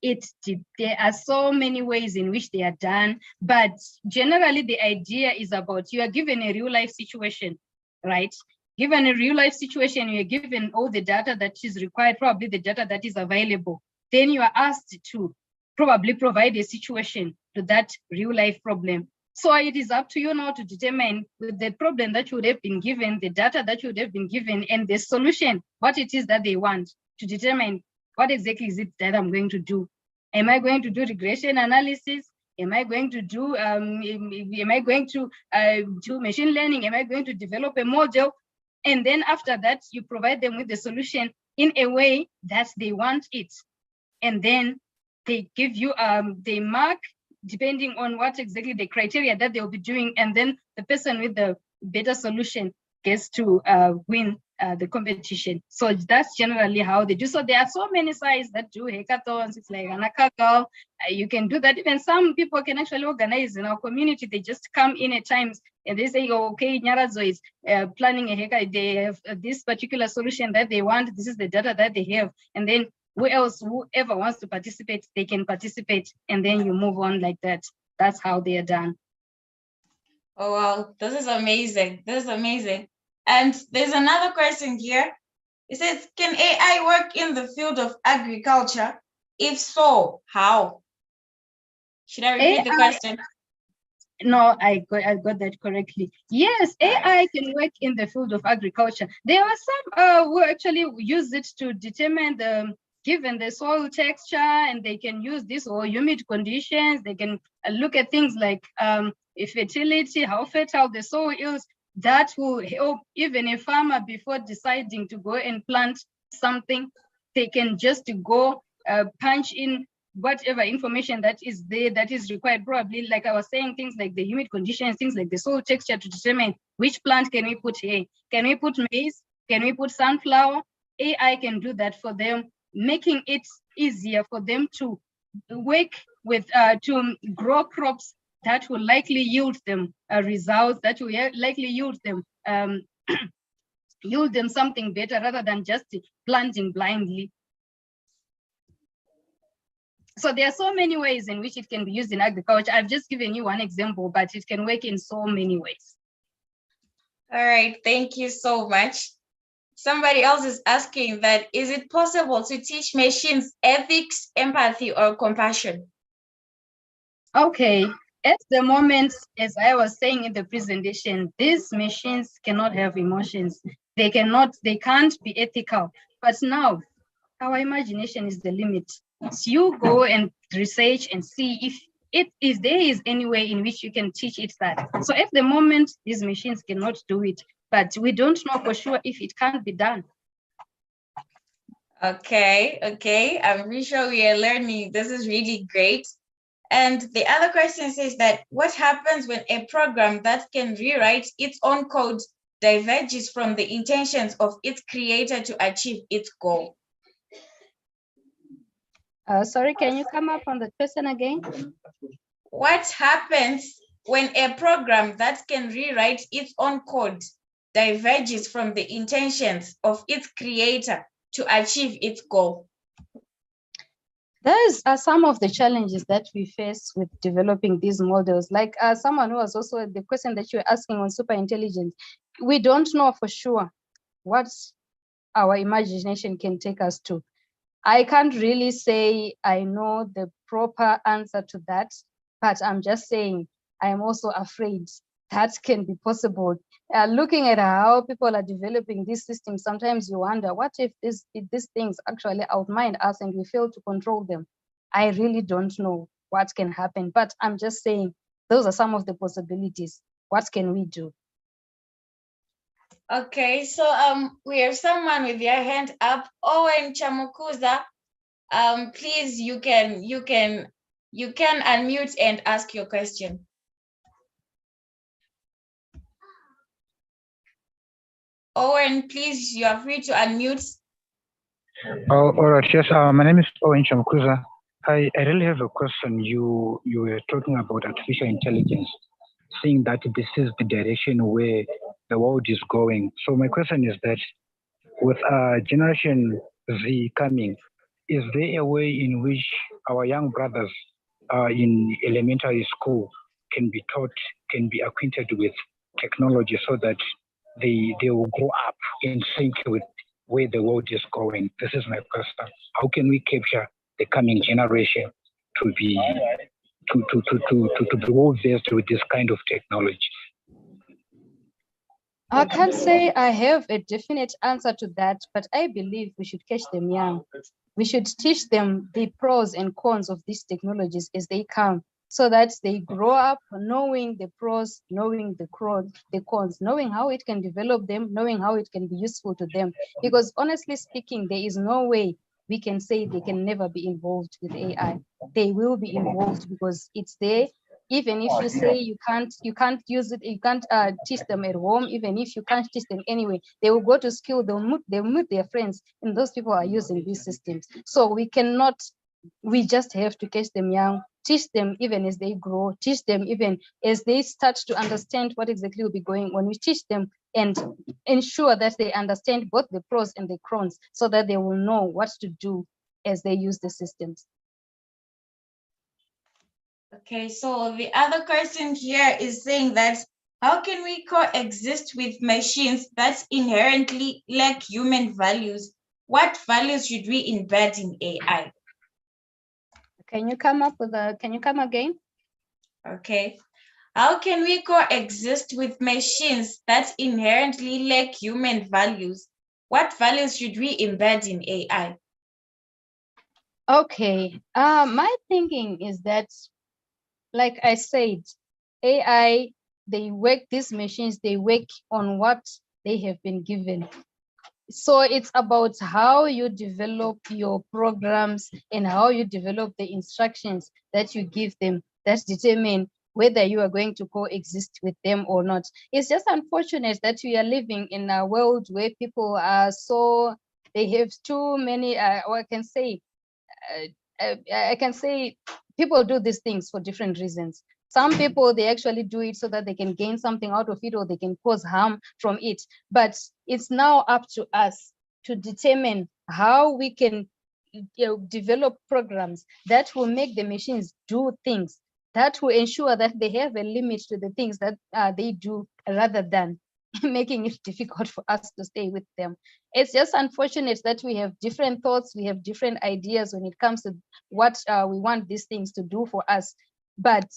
there are so many ways in which they are done, but generally the idea is about you are given a real life situation, right? Given a real life situation, you are given all the data that is required, probably the data that is available. Then you are asked to probably provide a situation to that real life problem. So it is up to you now to determine with the problem that you would have been given, the data that you would have been given, and the solution, what it is that they want to determine what exactly is it that I'm going to do? Am I going to do regression analysis? Am I going to do do machine learning? Am I going to develop a model? And then after that, you provide them with the solution in a way that they want it. And then they give you, they mark depending on what exactly the criteria that they'll be doing. And then the person with the better solution gets to win the competition. So that's generally how they do. So there are so many sites that do hackathons. It's like Anakakao. You can do that. Even some people can actually organize in our community. They just come in at times and they say, oh, okay, Nyarazo is planning a hacker. They have this particular solution that they want. This is the data that they have. And then whoever wants to participate, they can participate. And then you move on like that. That's how they are done. Oh, wow, this is amazing. This is amazing. And there's another question here. It says, can AI work in the field of agriculture? If so, how? Should I repeat the question? No, I got that correctly. Yes, AI can work in the field of agriculture. There are some who actually use it to determine given the soil texture, and they can use this or humid conditions. They can look at things like fertility, how fertile the soil is. That will help even a farmer before deciding to go and plant something. They can just go punch in whatever information that is there that is required, probably like I was saying, things like the humid conditions, things like the soil texture, to determine which plant can we put here. Can we put maize? Can we put sunflower? AI can do that for them, making it easier for them to work with, to grow crops that will likely yield them results, that will likely yield them yield them something better rather than just planting blindly. So there are so many ways in which it can be used in agriculture. I've just given you one example, but it can work in so many ways. All right, thank you so much. Somebody else is asking that, is it possible to teach machines ethics, empathy, or compassion? Okay, at the moment, as I was saying in the presentation, these machines cannot have emotions. They can't be ethical. But now, our imagination is the limit. So you go and research and see if there is any way in which you can teach it that. So at the moment, these machines cannot do it, but we don't know for sure if it can't be done. Okay, I'm pretty sure we are learning. This is really great. And the other question says that, what happens when a program that can rewrite its own code diverges from the intentions of its creator to achieve its goal? Sorry, can you come up on the question again? What happens when a program that can rewrite its own code diverges from the intentions of its creator to achieve its goal? Those are some of the challenges that we face with developing these models. Like someone who was also the question that you were asking on super intelligence, we don't know for sure what our imagination can take us to. I can't really say I know the proper answer to that, but I'm just saying I'm also afraid that can be possible. Looking at how people are developing these systems, sometimes you wonder, what if these things actually outmind us and we fail to control them? I really don't know what can happen, but I'm just saying those are some of the possibilities. What can we do? Okay, so we have someone with their hand up. Owen Chamukuza, please, you can unmute and ask your question. Owen, please, you are free to unmute. Oh, all right. Yes, my name is Owen Chamukuza. I really have a question. You were talking about artificial intelligence, saying that this is the direction where the world is going. So my question is that with Generation Z coming, is there a way in which our young brothers in elementary school can be taught, can be acquainted with technology so that they will grow up in sync with where the world is going? This is my question. How can we capture the coming generation to be to be well versed with this kind of technology? I can't say I have a definite answer to that, but I believe we should catch them young. We should teach them the pros and cons of these technologies as they come, so that they grow up knowing the pros, knowing the cons, knowing how it can develop them, knowing how it can be useful to them. Because honestly speaking, there is no way we can say they can never be involved with AI. They will be involved because it's there. Even if you say you can't use it, you can't teach them at home, even if you can't teach them anyway, they will go to school, they'll meet their friends, and those people are using these systems. So we just have to catch them young, teach them even as they grow, teach them even as they start to understand what exactly will be going on. We teach them and ensure that they understand both the pros and the cons, so that they will know what to do as they use the systems. Okay, so the other question here is saying that how can we coexist with machines that inherently lack human values? What values should we embed in AI? Can you come again? Okay. How can we coexist with machines that inherently lack human values? What values should we embed in AI? Okay, my thinking is that, like I said, AI, these machines, they work on what they have been given. So it's about how you develop your programs and how you develop the instructions that you give them that determine whether you are going to coexist with them or not. It's just unfortunate that we are living in a world where people are they have too many, or I can say people do these things for different reasons. Some people, they actually do it so that they can gain something out of it, or they can cause harm from it. But it's now up to us to determine how we can develop programs that will make the machines do things, that will ensure that they have a limit to the things that they do, rather than making it difficult for us to stay with them. It's just unfortunate that we have different thoughts, we have different ideas when it comes to what we want these things to do for us. But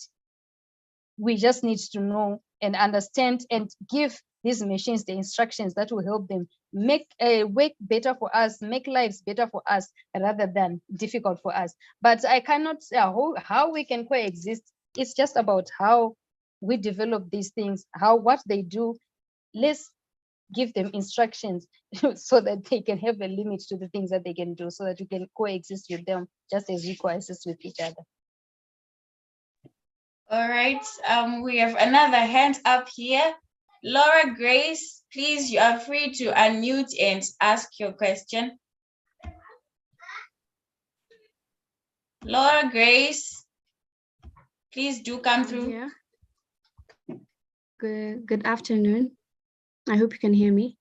we just need to know and understand and give these machines the instructions that will help them make work better for us, make lives better for us, rather than difficult for us. But I cannot say how we can coexist. It's just about how we develop these things, what they do. Let's give them instructions so that they can have a limit to the things that they can do, so that you can coexist with them just as we coexist with each other. All right, we have another hand up here. Laura Grace, please, you are free to unmute and ask your question. Laura Grace, please do come through. Yeah. Good afternoon. I hope you can hear me.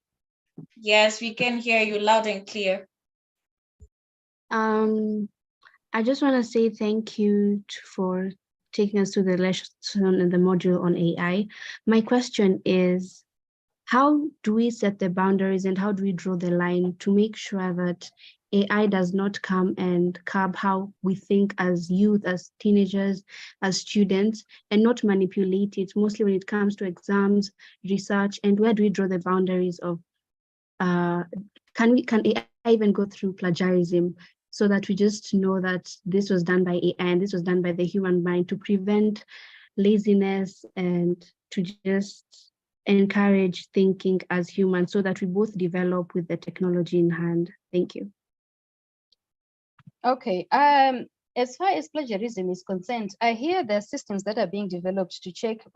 Yes, we can hear you loud and clear. I just want to say thank you for taking us to the lesson in the module on AI. My question is, how do we set the boundaries and how do we draw the line to make sure that AI does not come and curb how we think as youth, as teenagers, as students, and not manipulate it, mostly when it comes to exams, research, and where do we draw the boundaries of, can AI even go through plagiarism, so that we just know that this was done by AI and this was done by the human mind, to prevent laziness and to just encourage thinking as humans, so that we both develop with the technology in hand. Thank you. Okay, as far as plagiarism is concerned, I hear there are systems that are being developed to check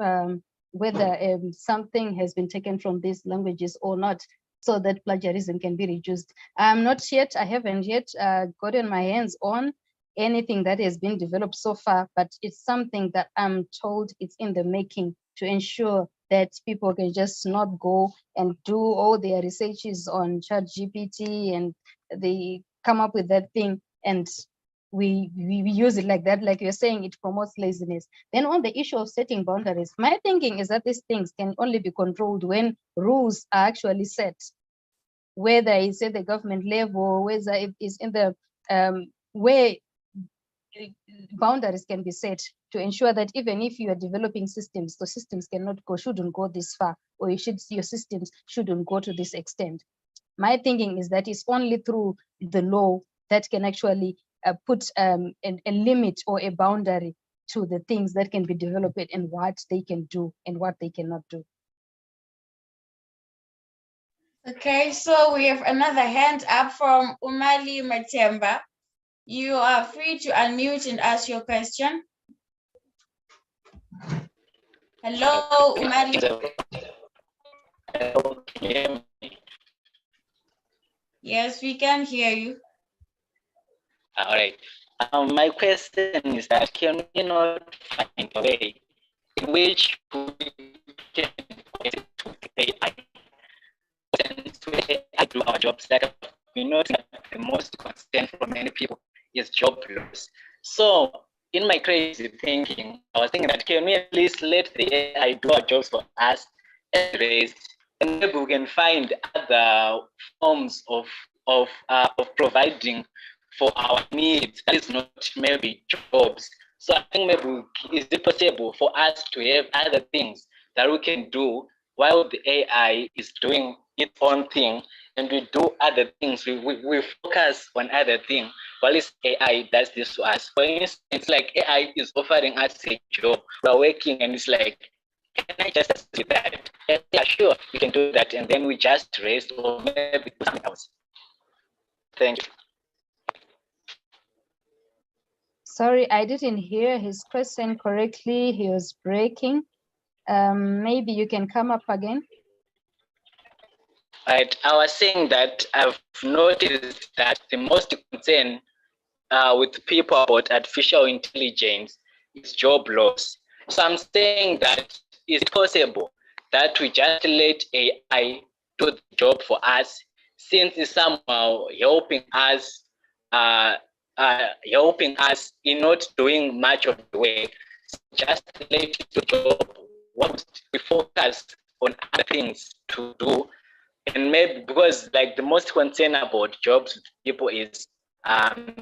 whether something has been taken from these languages or not, so that plagiarism can be reduced. I haven't yet gotten my hands on anything that has been developed so far, but it's something that I'm told it's in the making to ensure that people can just not go and do all their researches on ChatGPT and they come up with that thing and we use it like that, like you're saying, it promotes laziness. Then on the issue of setting boundaries, my thinking is that these things can only be controlled when rules are actually set, whether it's at the government level, whether it is in the where boundaries can be set to ensure that even if you are developing systems, the systems shouldn't go this far, or your systems shouldn't go to this extent. My thinking is that it's only through the law that can actually put a limit or a boundary to the things that can be developed and what they can do and what they cannot do. Okay, so we have another hand up from Umali Matemba. You are free to unmute and ask your question. Hello, Umali. Yes, we can hear you. All right. My question is that can we not find a way in which we can AI do our jobs? Like we know that the most concern for many people is job loss. So in my crazy thinking, I was thinking that can we at least let the AI do our jobs for us, and maybe we can find other forms of providing for our needs that is not maybe jobs. So I think maybe is it possible for us to have other things that we can do while the AI is doing its own thing, and we do other things. We focus on other things while this AI does this to us. For instance, it's like AI is offering us a job. We're working and it's like, can I just do that? Yeah, sure, we can do that. And then we just rest or maybe do something else. Thank you. Sorry, I didn't hear his question correctly. He was breaking. Maybe you can come up again. Right. I was saying that I've noticed that the most concern with people about artificial intelligence is job loss. So I'm saying that it's possible that we just let AI do the job for us, since it's somehow helping us in not doing much of the work. Just let it do the job. What we focus on other things to do, and maybe because like the most concern about jobs with people is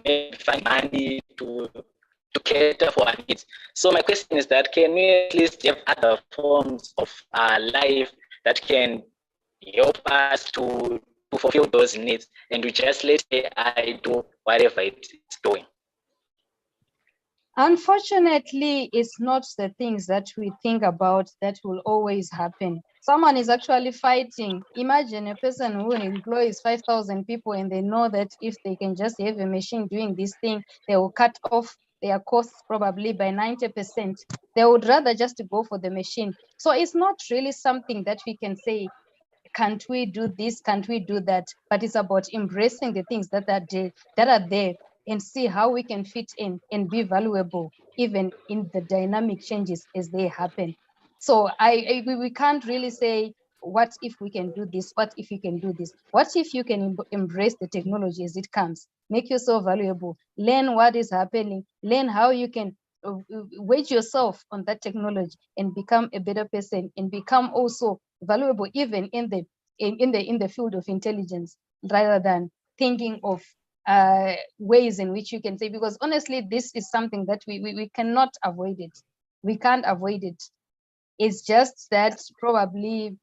maybe find money to cater for our needs. So my question is that can we at least have other forms of life that can help us to fulfill those needs, and we just let AI do whatever it's doing? Unfortunately, it's not the things that we think about that will always happen. Someone is actually fighting. Imagine a person who employs 5,000 people and they know that if they can just have a machine doing this thing, they will cut off their costs probably by 90%. They would rather just go for the machine. So it's not really something that we can say, can't we do this, can't we do that? But it's about embracing the things that are there and see how we can fit in and be valuable even in the dynamic changes as they happen. So we can't really say, what if we can do this? What if you can do this? What if you can embrace the technology as it comes? Make yourself valuable, learn what is happening, learn how you can wage yourself on that technology and become a better person and become also valuable even in the field of intelligence, rather than thinking of ways in which you can say, because honestly, this is something that we cannot avoid it. We can't avoid it. It's just that probably,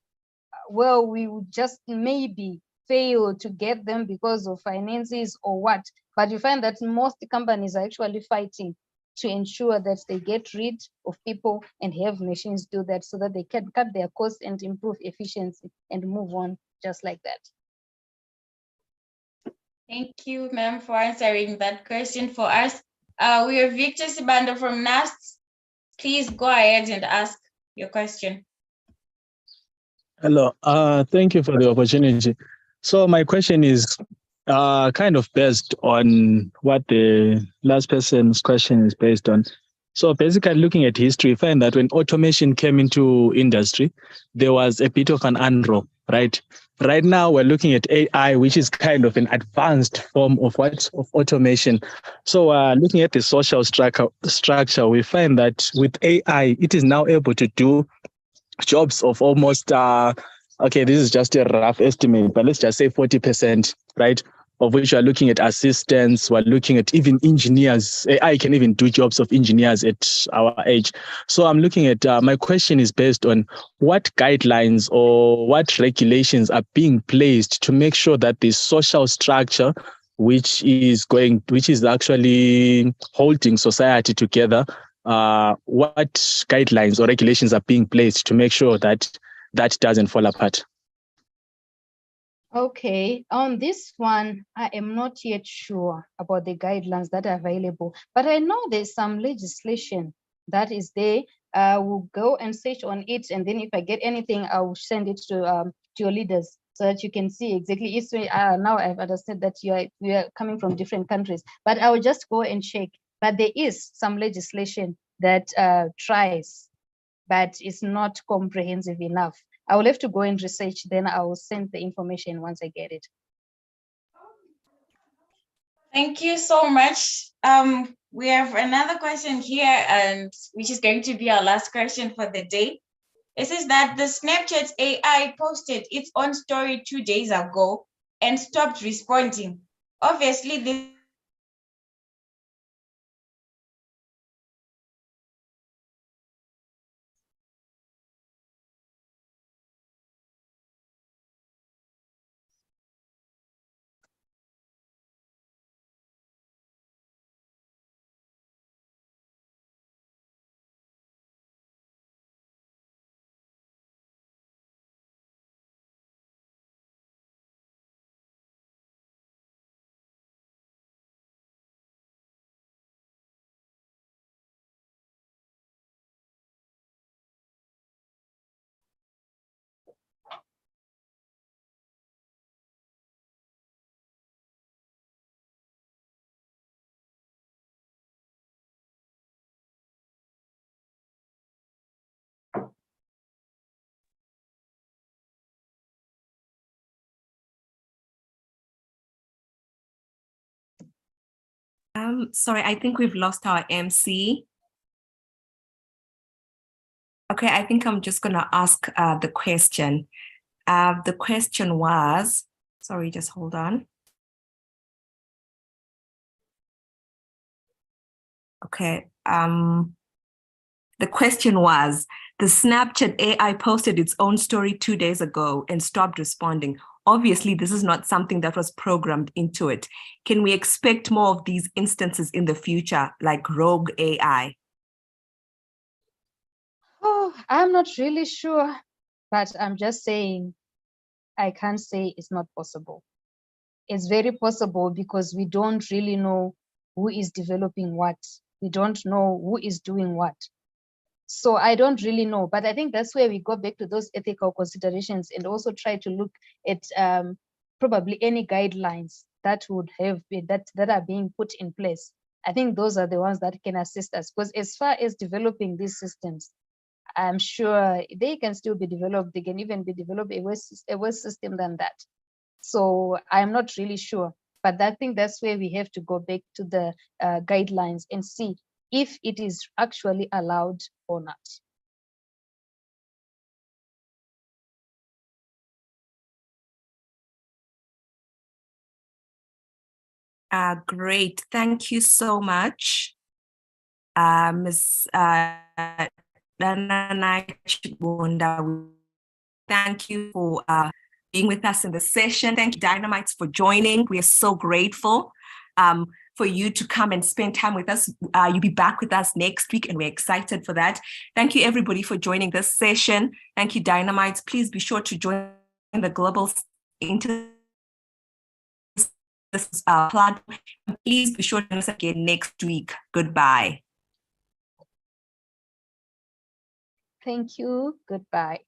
well, we would just maybe fail to get them because of finances or what. But you find that most companies are actually fighting to ensure that they get rid of people and have machines do that, so that they can cut their costs and improve efficiency and move on just like that. Thank you, ma'am, for answering that question for us. We have Victor Sibanda from NAST. Please go ahead and ask your question. Hello, thank you for the opportunity. So my question is, kind of based on what the last person's question is based on. So basically looking at history, you find that when automation came into industry, there was a bit of an unroll, right? Right now we're looking at AI, which is kind of an advanced form of of automation. So looking at the social structure, we find that with AI, it is now able to do jobs of almost, okay, this is just a rough estimate, but let's just say 40%, right? Of which we're looking at assistants, we're looking at even engineers. AI can even do jobs of engineers at our age. So I'm looking at, my question is based on what guidelines or what regulations are being placed to make sure that the social structure, which is actually holding society together, what guidelines or regulations are being placed to make sure that that doesn't fall apart? Okay, on this one, I am not yet sure about the guidelines that are available, but I know there's some legislation that is there. I will go and search on it, and then if I get anything, I will send it to your leaders so that you can see exactly. Now I've understood that you are coming from different countries, but I will just go and check. But there is some legislation that tries, but it's not comprehensive enough. I will have to go and research, then I will send the information once I get it. Thank you so much. We have another question here, and which is going to be our last question for the day. It says that the Snapchat AI posted its own story 2 days ago and stopped responding. Obviously, this Sorry, I think we've lost our MC. Okay, I think I'm just gonna ask the question. The question was, sorry, just hold on. Okay, the question was, the Snapchat AI posted its own story 2 days ago and stopped responding. Obviously, this is not something that was programmed into it. Can we expect more of these instances in the future, like rogue AI? Oh, I'm not really sure, but I'm just saying, I can't say it's not possible. It's very possible because we don't really know who is developing what. We don't know who is doing what. So I don't really know, but I think that's where we go back to those ethical considerations and also try to look at probably any guidelines that would have been, that are being put in place. I think those are the ones that can assist us, because as far as developing these systems, I'm sure they can still be developed. They can even be developed a worse system than that. So I'm not really sure, but I think that's where we have to go back to the guidelines and see if it is actually allowed or not. Great, thank you so much, Ms. Dananai Chibunda. Thank you for being with us in the session. Thank you, Dynamites, for joining. We are so grateful for you to come and spend time with us. You'll be back with us next week, and we're excited for that. Thank you, everybody, for joining this session. Thank you, Dynamites. Please be sure to join the Global into this platform. Please be sure to join us again next week. Goodbye. Thank you. Goodbye.